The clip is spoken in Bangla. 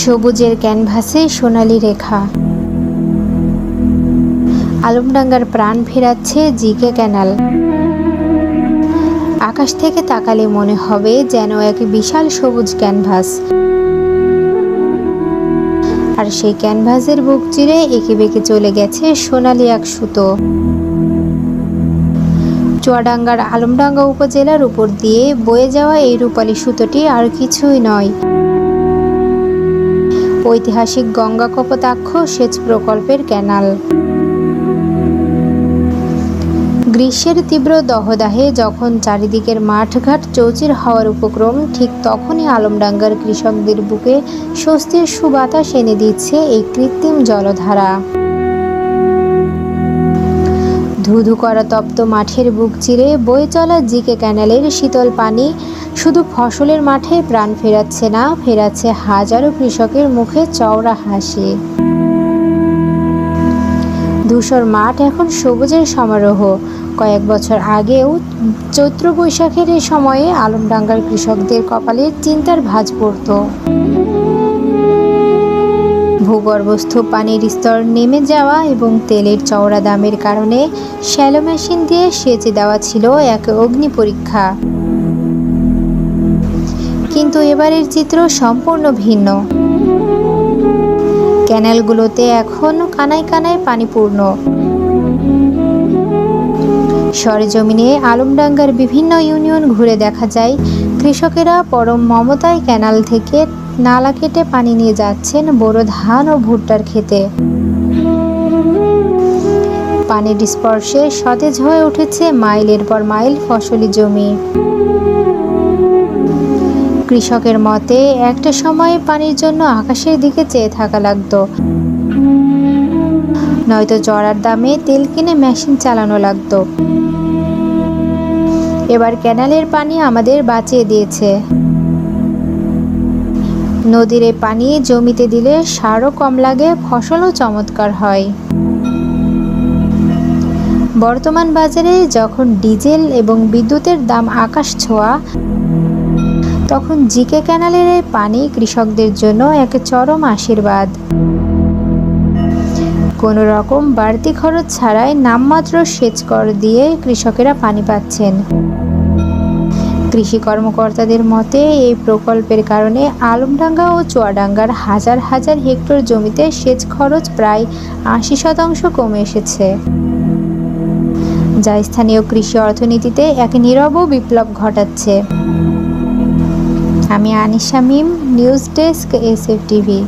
সবুজের ক্যানভাসে সোনালি রেখা। আলমডাঙ্গার প্রাণ ফেরাচ্ছে জিকে ক্যানাল। আকাশ থেকে তাকালে মনে হবে যেন এক বিশাল সবুজ ক্যানভাস, আর সেই ক্যানভাসের বুক চিরে এঁকে বেঁকে চলে গেছে সোনালি এক সুতো। চুয়াডাঙ্গার আলমডাঙ্গা উপজেলার উপর দিয়ে বয়ে যাওয়া এই রূপালী সুতোটি আর কিছুই নয়, ঐতিহাসিক গঙ্গা কপোতাক্ষ সেচ প্রকল্পের ক্যানাল। গ্রীষ্মের তীব্র দহদাহে যখন চারিদিকের মাঠঘাট চৌচির হওয়ার উপক্রম, ঠিক তখনই আলমডাঙ্গার কৃষকদের বুকে স্বস্তির সুবাতাস এনে দিচ্ছে এই কৃত্রিম জলধারা। ধুধু করা তপ্ত মাঠের বুক চিরে বয়ে চলা জিকে ক্যানালের শীতল পানি শুধু ফসলের মাঠে প্রাণ ফেরাচ্ছে না, ফেরাচ্ছে হাজারো কৃষকের মুখে চওড়া হাসি। ধূসর মাঠ এখন সবুজের সমারোহ। কয়েক বছর আগেও চৈত্র বৈশাখের এই সময়ে আলমডাঙ্গার কৃষকদের কপালে চিন্তার ভাঁজ পড়ত। ভূগর্ভস্থ পানির স্তর নেমে যাওয়া এবং তেলের চওড়া দামের কারণে শ্যালো মেশিন দিয়ে সেচে দেওয়া ছিল এক অগ্নি পরীক্ষা। কিন্তু এবারের চিত্র সম্পূর্ণ ভিন্ন। ক্যানেলগুলোতে এখন কানায় কানায় পানিপূর্ণ। সরেজমিনে আলমডাঙ্গার বিভিন্ন ইউনিয়ন ঘুরে দেখা যায় কৃষকেরা পরম মমতায় ক্যানাল থেকে নালা কেটে পানি নিয়ে যাচ্ছেন বোরো ধান ও ভুট্টার ক্ষেতে। পানির স্পর্শে সতেজ হয়ে উঠেছে মাইলের পর মাইল ফসলি জমি। কৃষকের মতে একটা সময় পানির জন্য আকাশের দিকে চেয়ে থাকা লাগতো, নয়তো চড়ার দামে তেল কিনে মেশিন চালানো লাগতো। এবার ক্যানালের পানি আমাদের বাঁচিয়ে দিয়েছে। নদীর এই পানি জমিতে দিলে সারও কম লাগে, ফসলও চমৎকার হয়। বর্তমান বাজারে যখন ডিজেল এবং বিদ্যুতের দাম আকাশ ছোঁয়া, তখন জিকে ক্যানালের এই পানি কৃষকদের জন্য এক চরম আশীর্বাদ। কোনো রকম বাড়তি খরচ ছাড়াই নামমাত্র সেচ কর দিয়ে কৃষকেরা পানি পাচ্ছেন। কৃষি কর্মকর্তাদের মতে এই প্রকল্পের কারণে আলমডাঙ্গা ও চুয়াডাঙ্গার হাজার হাজার হেক্টর জমিতে সেচ খরচ প্রায় 80% কমে এসেছে, যা স্থানীয় কৃষি অর্থনীতিতে এক নীরব বিপ্লব ঘটাচ্ছে। আমি আনিশা মিম, নিউজ ডেস্ক, SF টিভি।